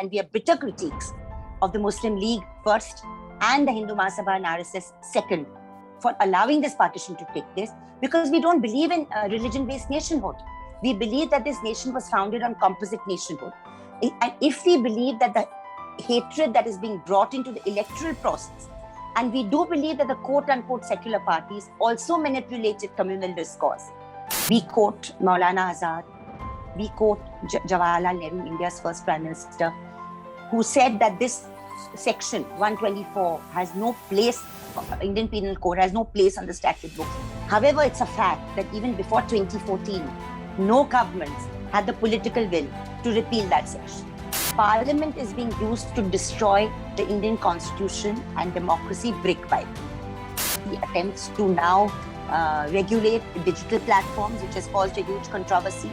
and we are bitter critiques of the Muslim League first and the Hindu Mahasabha and RSS second for allowing this partition to take place, because we don't believe in religion-based nationhood. We believe that this nation was founded on composite nationhood. And if we believe that the hatred that is being brought into the electoral process, and we do believe that the quote-unquote secular parties also manipulated communal discourse. We quote Maulana Azad, we quote Jawaharlal Nehru, India's first Prime Minister, who said that this section 124 has no place, Indian Penal Code has no place on the statute book. However, it's a fact that even before 2014, no governments had the political will to repeal that section. Parliament is being used to destroy the Indian constitution and democracy brick by brick. The attempts to now regulate digital platforms, which has caused a huge controversy.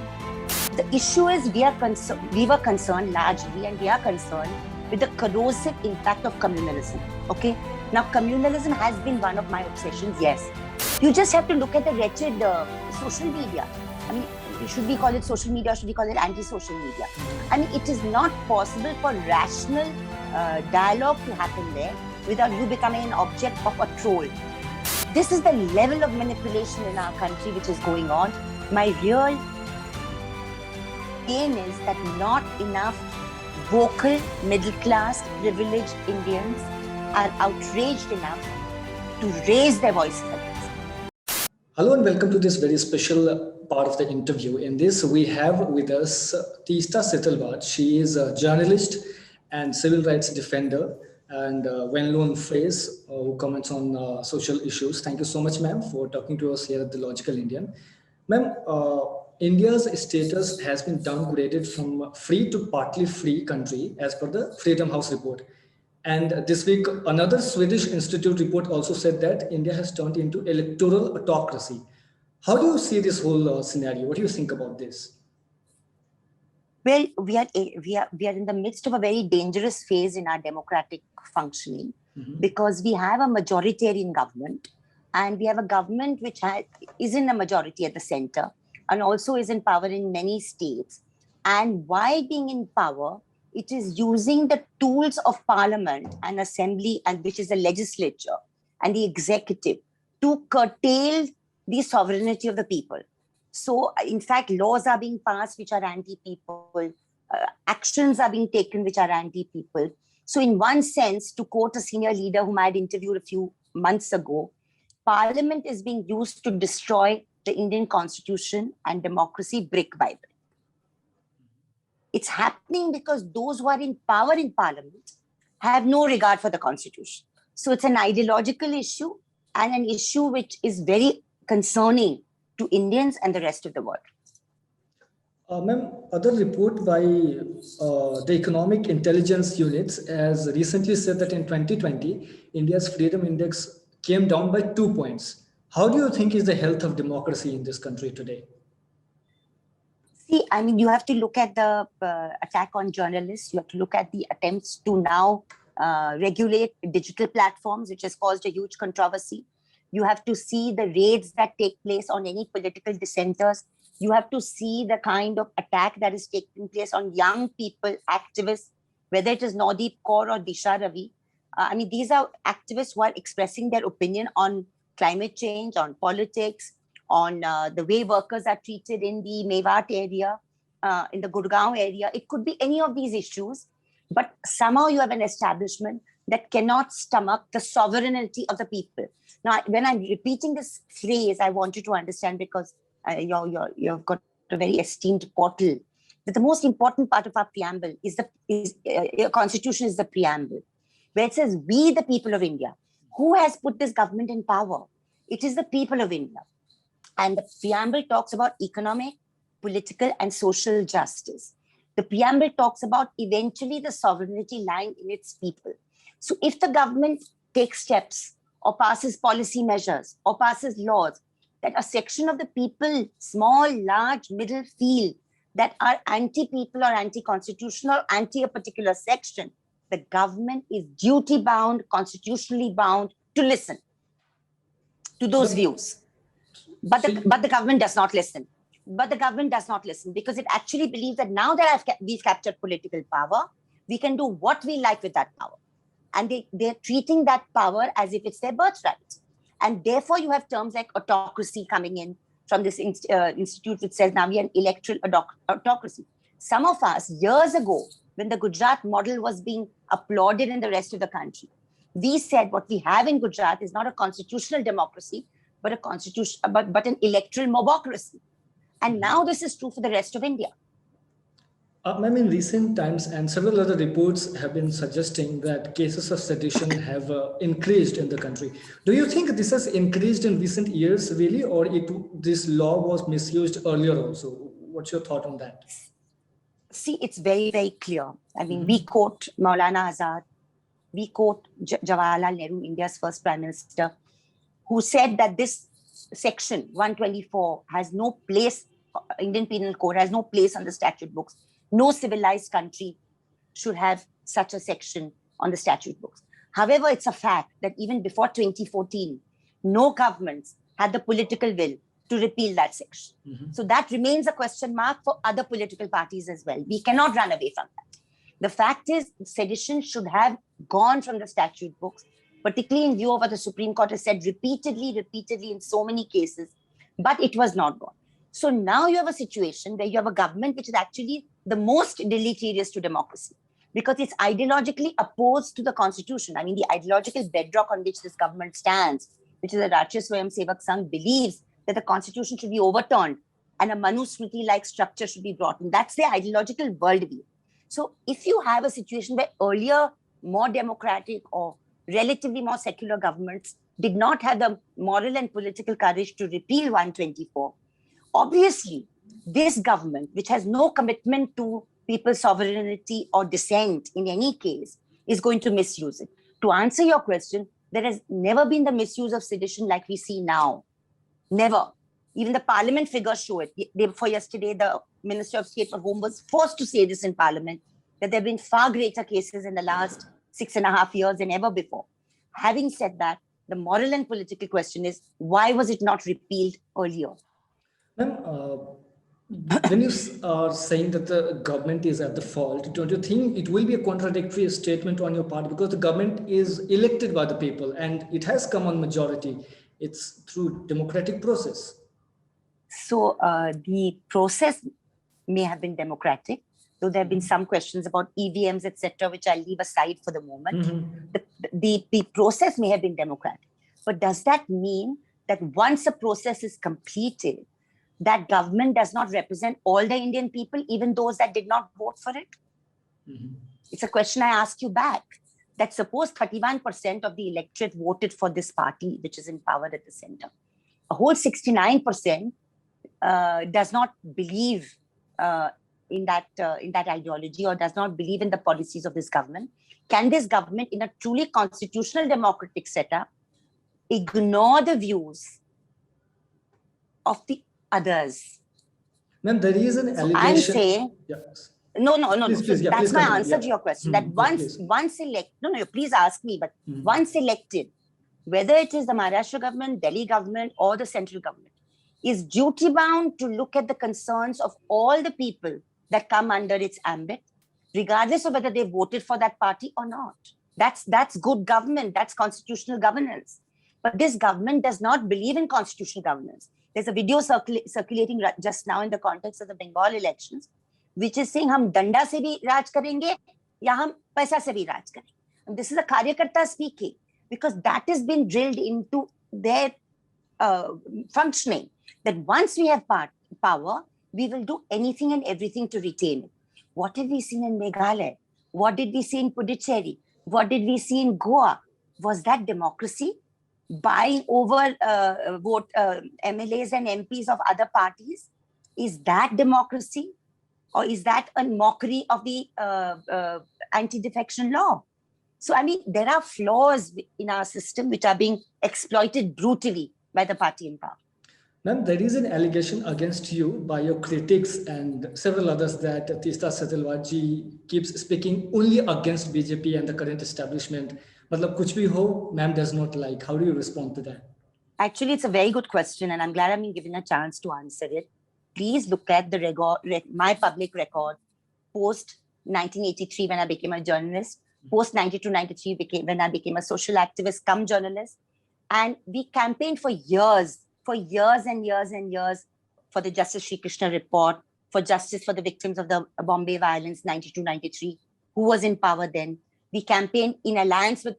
The issue is we were concerned largely, and we are concerned with the corrosive impact of communalism. Okay, now communalism has been one of my obsessions. Yes, you just have to look at the wretched social media. I mean, should we call it social media or should we call it anti-social media? I mean, it is not possible for rational dialogue to happen there without you becoming an object of a troll. This is the level of manipulation in our country which is going on. My real aim is that not enough vocal, middle-class, privileged Indians are outraged enough to raise their voices against it. Hello and welcome to this very special part of the interview. In this, we have with us Teesta Setalvad. She is a journalist and civil rights defender and a well-known face who comments on social issues. Thank you so much, ma'am, for talking to us here at The Logical Indian. Ma'am, India's status has been downgraded from free to partly free country as per the Freedom House report. And this week, another Swedish institute report also said that India has turned into electoral autocracy. How do you see this whole scenario? What do you think about this? Well, we are in the midst of a very dangerous phase in our democratic functioning, because we have a majoritarian government, and we have a government which is in a majority at the center and also is in power in many states. And while being in power, it is using the tools of parliament and assembly, and which is the legislature and the executive, to curtail the sovereignty of the people. So, in fact, laws are being passed which are anti-people, actions are being taken which are anti-people. So, in one sense, to quote a senior leader whom I had interviewed a few months ago, Parliament is being used to destroy the Indian constitution and democracy brick by brick. It's happening because those who are in power in Parliament have no regard for the constitution. So, it's an ideological issue and an issue which is very concerning to Indians and the rest of the world. Ma'am, other report by the Economic Intelligence Units has recently said that in 2020, India's Freedom Index came down by 2 points. How do you think is the health of democracy in this country today? See, I mean, you have to look at the attack on journalists. You have to look at the attempts to now regulate digital platforms, which has caused a huge controversy. You have to see the raids that take place on any political dissenters. You have to see the kind of attack that is taking place on young people, activists, whether it is Naudeep Kaur or Disha Ravi. I mean, these are activists who are expressing their opinion on climate change, on politics, on the way workers are treated in the Mewat area, in the Gurgaon area. It could be any of these issues, but somehow you have an establishment that cannot stomach the sovereignty of the people. Now, when I'm repeating this phrase, I want you to understand, because you've got a very esteemed portal, that the most important part of our preamble is constitution is the preamble, where it says, we the people of India. Who has put this government in power? It is the people of India. And the preamble talks about economic, political, and social justice. The preamble talks about eventually the sovereignty lying in its people. So if the government takes steps or passes policy measures or passes laws that a section of the people, small, large, middle, feel that are anti-people or anti-constitutional or anti a particular section, the government is duty-bound, constitutionally bound to listen to those views. But the government does not listen. But the government does not listen because it actually believes that now that we've captured political power, We can do what we like with that power. And they're treating that power as if it's their birthright. And therefore, you have terms like autocracy coming in from this institute, which says now we are an electoral autocracy. Some of us, years ago, when the Gujarat model was being applauded in the rest of the country, we said what we have in Gujarat is not a constitutional democracy, but a constitution, but an electoral mobocracy. And now this is true for the rest of India. Ma'am, in recent times, and several other reports have been suggesting that cases of sedition have increased in the country. Do you think this has increased in recent years, really, or this law was misused earlier also? What's your thought on that? See, it's very, very clear. I mean, we quote Maulana Azad, we quote Jawaharlal Nehru, India's first Prime Minister, who said that this section 124 has no place, Indian Penal Code has no place on the statute books. No civilized country should have such a section on the statute books. However, it's a fact that even before 2014, no governments had the political will to repeal that section. So that remains a question mark for other political parties as well. We cannot run away from that. The fact is, sedition should have gone from the statute books, particularly in view of what the Supreme Court has said repeatedly in so many cases, but it was not gone. So now you have a situation where you have a government which is actually the most deleterious to democracy because it's ideologically opposed to the constitution. I mean, the ideological bedrock on which this government stands, which is the Rashtriya Swayam Sevak Sangh, believes that the constitution should be overturned and a Manusmriti-like structure should be brought in. That's their ideological worldview. So if you have a situation where earlier more democratic or relatively more secular governments did not have the moral and political courage to repeal 124, obviously, this government, which has no commitment to people's sovereignty or dissent in any case, is going to misuse it. To answer your question, there has never been the misuse of sedition like we see now. Never. Even the parliament figures show it. Day before yesterday, the Minister of State for Home was forced to say this in parliament, that there have been far greater cases in the last 6.5 years than ever before. Having said that, the moral and political question is, why was it not repealed earlier? Ma'am, when you are saying that the government is at the fault, don't you think it will be a contradictory statement on your part because the government is elected by the people and it has come on majority? It's through democratic process. So the process may have been democratic, though there have been some questions about EVMs, etc., which I'll leave aside for the moment. The process may have been democratic, but does that mean that once a process is completed, that government does not represent all the Indian people, even those that did not vote for it? It's a question I ask you back. That suppose 31% of the electorate voted for this party, which is in power at the center. A whole 69% does not believe in that ideology or does not believe in the policies of this government. Can this government, in a truly constitutional democratic setup, ignore the views of the others? Ma'am, there is an allegation. I'm saying, no. Please, that's my answer to your question. That once elected, please ask me, but once elected, whether it is the Maharashtra government, Delhi government, or the central government, is duty bound to look at the concerns of all the people that come under its ambit, regardless of whether they voted for that party or not. That's good government. That's constitutional governance. But this government does not believe in constitutional governance. There's a video circulating just now in the context of the Bengal elections, which is saying, "Hum danda se bhi raj karenge, ya hum paisa se bhi raj karenge." And this is a Karyakarta speaking, because that has been drilled into their functioning, that once we have power, we will do anything and everything to retain it. What did we see in Meghalaya? What did we see in Puducherry? What did we see in Goa? Was that democracy? Buying over MLAs and MPs of other parties? Is that democracy? Or is that a mockery of the anti-defection law? So, I mean, there are flaws in our system which are being exploited brutally by the party in power. Ma'am, there is an allegation against you by your critics and several others that Teesta Setalvad ji keeps speaking only against BJP and the current establishment. Matlab, kuch bhi ho, ma'am does not like. How do you respond to that? Actually, it's a very good question, and I'm glad I'm being given a chance to answer it. Please look at the my public record post 1983 when I became a journalist, post 92-93 when I became a social activist come journalist. And we campaigned for years and years and years for the Justice Sri Krishna report, for justice for the victims of the Bombay violence 92-93, who was in power then. We campaigned in alliance with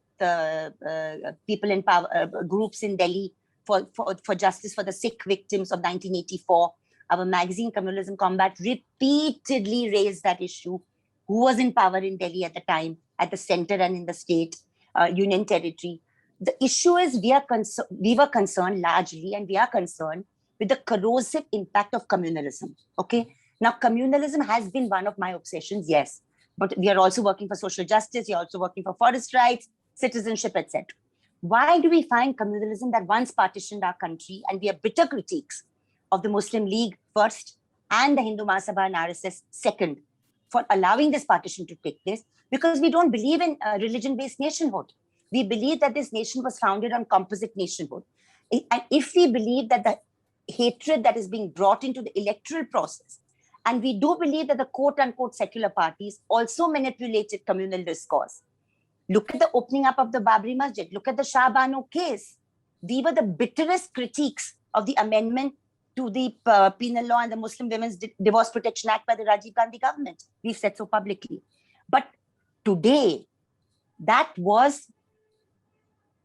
people in power, groups in Delhi for justice for the Sikh victims of 1984. Our magazine, Communalism Combat, repeatedly raised that issue. Who was in power in Delhi at the time, at the center and in the state, union territory? The issue is we were concerned largely, and we are concerned with the corrosive impact of communalism. Okay. Now, communalism has been one of my obsessions, yes. But we are also working for social justice. We are also working for forest rights, citizenship, etc. Why do we find communalism that once partitioned our country, and we are bitter critiques of the Muslim League first and the Hindu Mahasabha and RSS second for allowing this partition to take place? Because we don't believe in religion-based nationhood. We believe that this nation was founded on composite nationhood. And if we believe that the hatred that is being brought into the electoral process, and we do believe that the quote-unquote secular parties also manipulated communal discourse. Look at the opening up of the Babri Masjid. Look at the Shah Banu case. We were the bitterest critiques of the amendment to the penal law and the Muslim Women's Divorce Protection Act by the Rajiv Gandhi government. We've said so publicly. But today, that was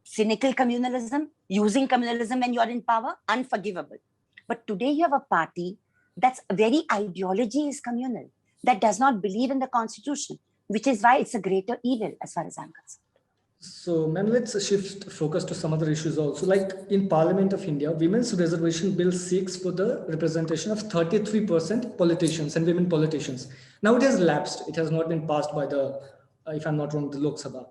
cynical communalism, using communalism when you're in power, unforgivable. But today you have a party that's very ideology is communal, that does not believe in the constitution, which is why it's a greater evil as far as I'm concerned. So, ma'am, let's shift focus to some other issues also. Like in Parliament of India, Women's Reservation Bill seeks for the representation of 33% politicians and women politicians. Now it has lapsed. It has not been passed by the, if I'm not wrong, the Lok Sabha.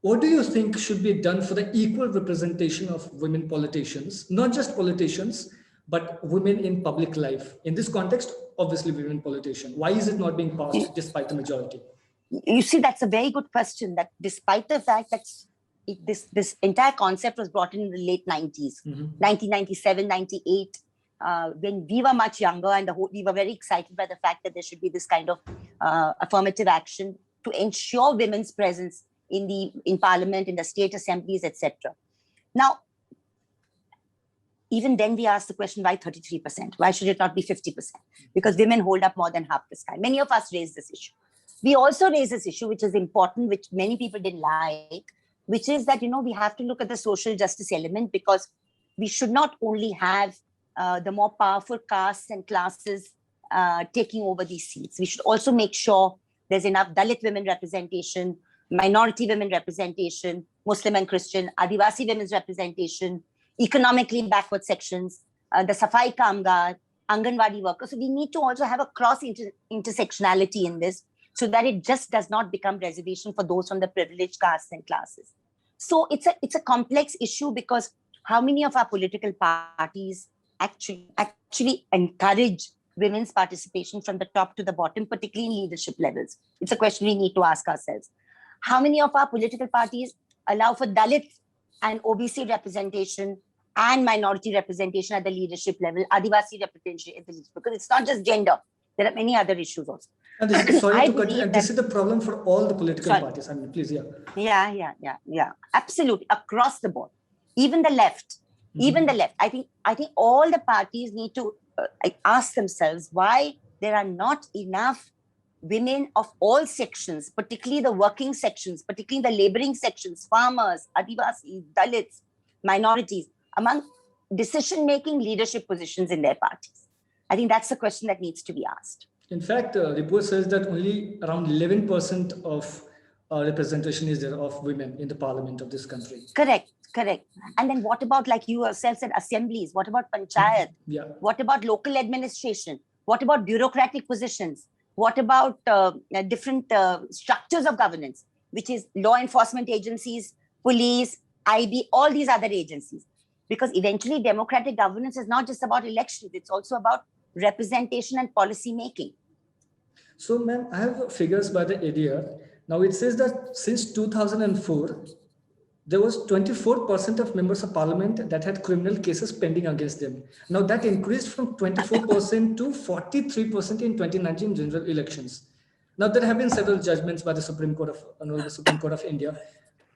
What do you think should be done for the equal representation of women politicians, not just politicians, but women in public life? In this context, obviously women politician. Why is it not being passed despite the majority? You see, that's a very good question, that despite the fact that this entire concept was brought in the late 90s, 1997, 98, when we were much younger, and we were very excited by the fact that there should be this kind of affirmative action to ensure women's presence in parliament, in the state assemblies, etc. Now, even then we asked the question, why 33%? Why should it not be 50%? Because women hold up more than half the sky. Many of us raised this issue. We also raised this issue, which is important, which many people didn't like, which is that, we have to look at the social justice element, because we should not only have the more powerful castes and classes taking over these seats. We should also make sure there's enough Dalit women representation, minority women representation, Muslim and Christian, Adivasi women's representation, economically backward sections, the Safai Kamgar, Anganwadi workers. So we need to also have a cross intersectionality in this, so that it just does not become reservation for those from the privileged castes and classes. So it's a complex issue, because how many of our political parties actually encourage women's participation from the top to the bottom, particularly in leadership levels? It's a question we need to ask ourselves. How many of our political parties allow for Dalit and OBC representation and minority representation at the leadership level, Adivasi representation at the leadership? Because it's not just gender. There are many other issues also. And this is, sorry to cut you, and this is the problem for all the political parties. I mean, please, Yeah. Absolutely. Across the board. Even the left. Even the left. I think all the parties need to ask themselves why there are not enough women of all sections, particularly the working sections, particularly the laboring sections, farmers, Adivasis, Dalits, minorities, among decision-making leadership positions in their parties. I think that's the question that needs to be asked. In fact, the report says that only around 11% of representation is there of women in the parliament of this country. Correct. And then what about, like you yourself said, assemblies? What about panchayat? Yeah. What about local administration? What about bureaucratic positions? What about different structures of governance, which is law enforcement agencies, police, IB, all these other agencies? Because eventually democratic governance is not just about elections, it's also about representation and policy making. So, ma'am, I have figures by the ADR. Now it says that since 2004, there was 24% of members of parliament that had criminal cases pending against them. Now that increased from 24% to 43% in 2019 general elections. Now, there have been several judgments by the Honorable Supreme Court of India.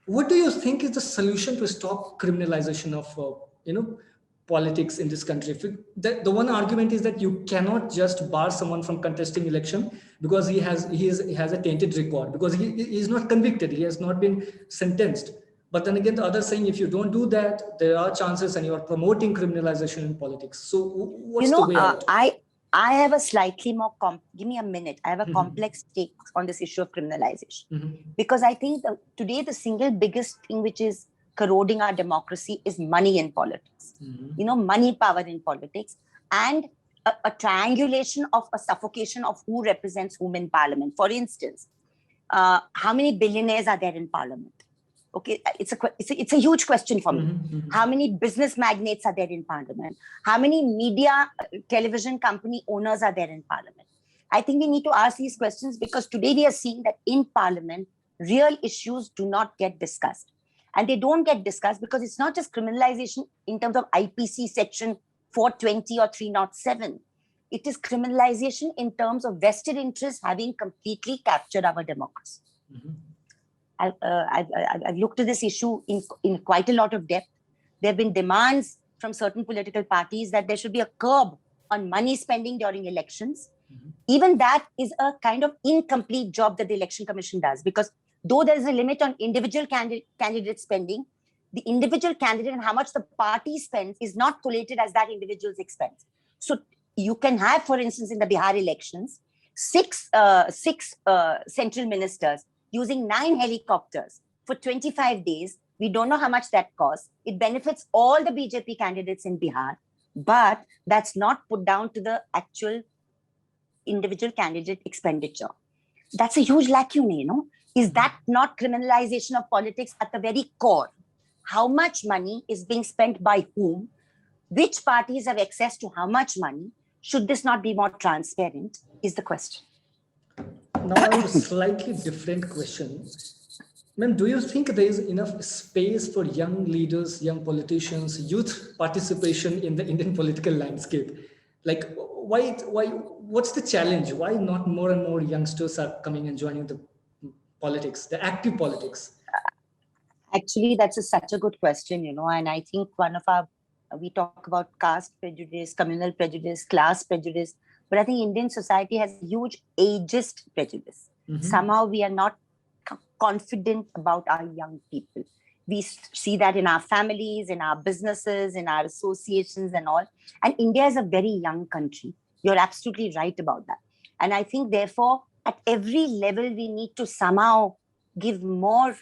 What do you think is the solution to stop criminalization of, politics in this country? The one argument is that you cannot just bar someone from contesting election because he has a tainted record, because he is not convicted, he has not been sentenced. But then again, the other saying, if you don't do that, there are chances and you are promoting criminalization in politics. So what's the way out? I have a slightly more, give me a minute. I have a complex take on this issue of criminalization. Because I think today the single biggest thing which is corroding our democracy is money in politics. Money power in politics, and a triangulation of a suffocation of who represents whom in parliament. For instance, how many billionaires are there in parliament? Okay, it's a huge question for me. How many business magnates are there in parliament? How many media, television company owners are there in parliament? I think we need to ask these questions because today we are seeing that in parliament, real issues do not get discussed. And they don't get discussed because it's not just criminalization in terms of IPC section 420 or 307. It is criminalization in terms of vested interests having completely captured our democracy. I've looked at this issue in quite a lot of depth. There have been demands from certain political parties that there should be a curb on money spending during elections. Even that is a kind of incomplete job that the Election Commission does, because though there is a limit on individual candidate spending, the individual candidate and how much the party spends is not collated as that individual's expense. So you can have, for instance, in the Bihar elections, six central ministers using 9 helicopters for 25 days. We don't know how much that costs. It benefits all the BJP candidates in Bihar, but that's not put down to the actual individual candidate expenditure. That's a huge lacune, Is that not criminalization of politics at the very core? How much money is being spent by whom? Which parties have access to how much money? Should this not be more transparent? Is the question. Now I have a slightly different question. Ma'am, do you think there is enough space for young leaders, young politicians, youth participation in the Indian political landscape? Like, what's the challenge? Why not more and more youngsters are coming and joining the politics, the active politics? Actually, that's such a good question, and I think we talk about caste prejudice, communal prejudice, class prejudice, but I think Indian society has huge ageist prejudice. Somehow we are not confident about our young people. We see that in our families, in our businesses, in our associations and all. And India is a very young country. You're absolutely right about that. And I think, therefore, at every level, we need to somehow give more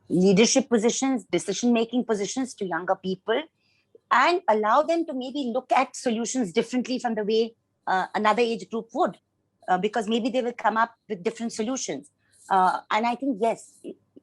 leadership positions, decision-making positions to younger people, and allow them to maybe look at solutions differently from the way another age group would, because maybe they will come up with different solutions. And I think, yes,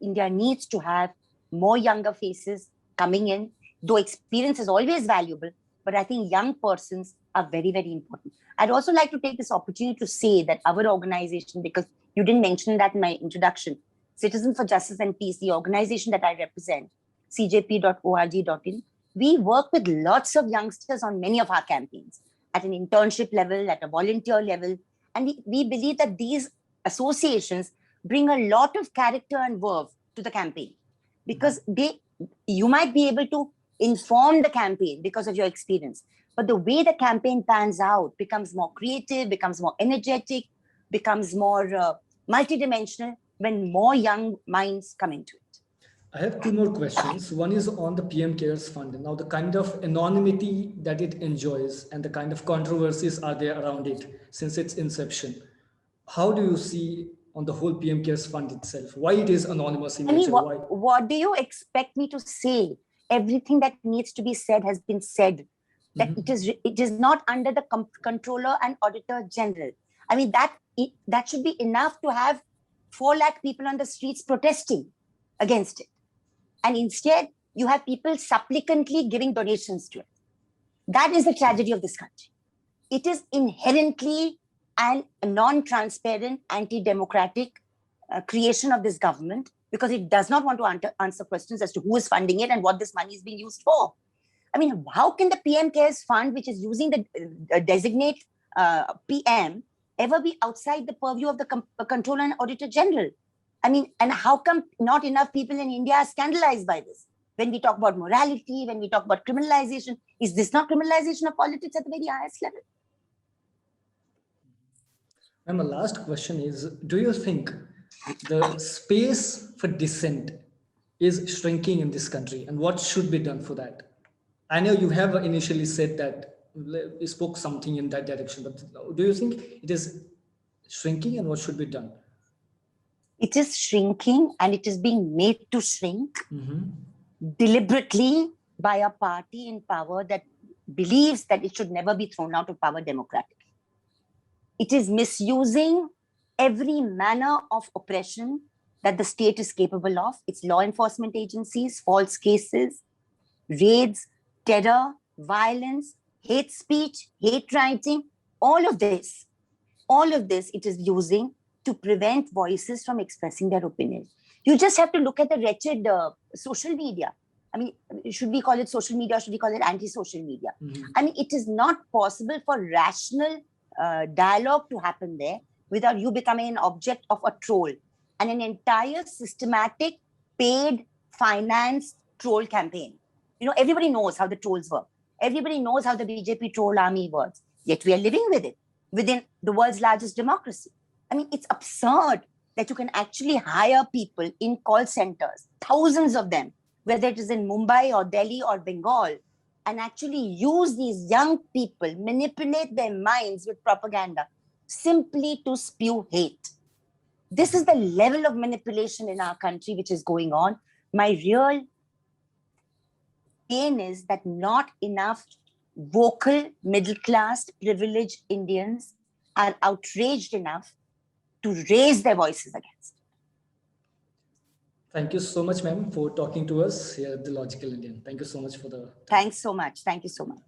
India needs to have more younger faces coming in, though experience is always valuable, but I think young persons are very, very important. I'd also like to take this opportunity to say that our organization, because you didn't mention that in my introduction, Citizen for Justice and Peace, the organization that I represent, cjp.org.in, we work with lots of youngsters on many of our campaigns at an internship level, at a volunteer level. And we believe that these associations bring a lot of character and verve to the campaign, because you might be able to inform the campaign because of your experience, but the way the campaign pans out becomes more creative, becomes more energetic, becomes more multidimensional when more young minds come into it. I have 2 more questions. One is on the PM CARES Fund. Now, the kind of anonymity that it enjoys and the kind of controversies are there around it since its inception. How do you see on the whole PM CARES Fund itself? Why it is anonymous in nature? What do you expect me to say? Everything that needs to be said has been said. That it is not under the Controller and Auditor General. I mean, that should be enough to have 4 lakh people on the streets protesting against it. And instead, you have people supplicantly giving donations to it. That is the tragedy of this country. It is inherently a non-transparent, anti-democratic creation of this government, because it does not want to answer questions as to who is funding it and what this money is being used for. I mean, how can the PM CARES Fund, which is using the designate PM, ever be outside the purview of the Controller and Auditor General? I mean, and how come not enough people in India are scandalized by this? When we talk about morality, when we talk about criminalization, is this not criminalization of politics at the very highest level? And my last question is, do you think the space for dissent is shrinking in this country, and what should be done for that? I know you have initially said that you spoke something in that direction, but do you think it is shrinking, and what should be done? It is shrinking, and it is being made to shrink deliberately by a party in power that believes that it should never be thrown out of power democratically. It is misusing every manner of oppression that the state is capable of. Its law enforcement agencies, false cases, raids, terror, violence, hate speech, hate writing, all of this it is using to prevent voices from expressing their opinion. You just have to look at the wretched social media. I mean, should we call it social media or should we call it anti-social media? I mean, it is not possible for rational dialogue to happen there without you becoming an object of a troll and an entire systematic, paid, financed troll campaign. You know, everybody knows how the trolls work. Everybody knows how the BJP troll army works. Yet we are living with it within the world's largest democracy. I mean, it's absurd that you can actually hire people in call centers, thousands of them, whether it is in Mumbai or Delhi or Bengal, and actually use these young people, manipulate their minds with propaganda simply to spew hate. This is the level of manipulation in our country which is going on. My real pain is that not enough vocal, middle-class, privileged Indians are outraged enough to raise their voices against. Thank you so much, ma'am, for talking to us here at The Logical Indian. Thank you so much for the time. Thanks so much. Thank you so much.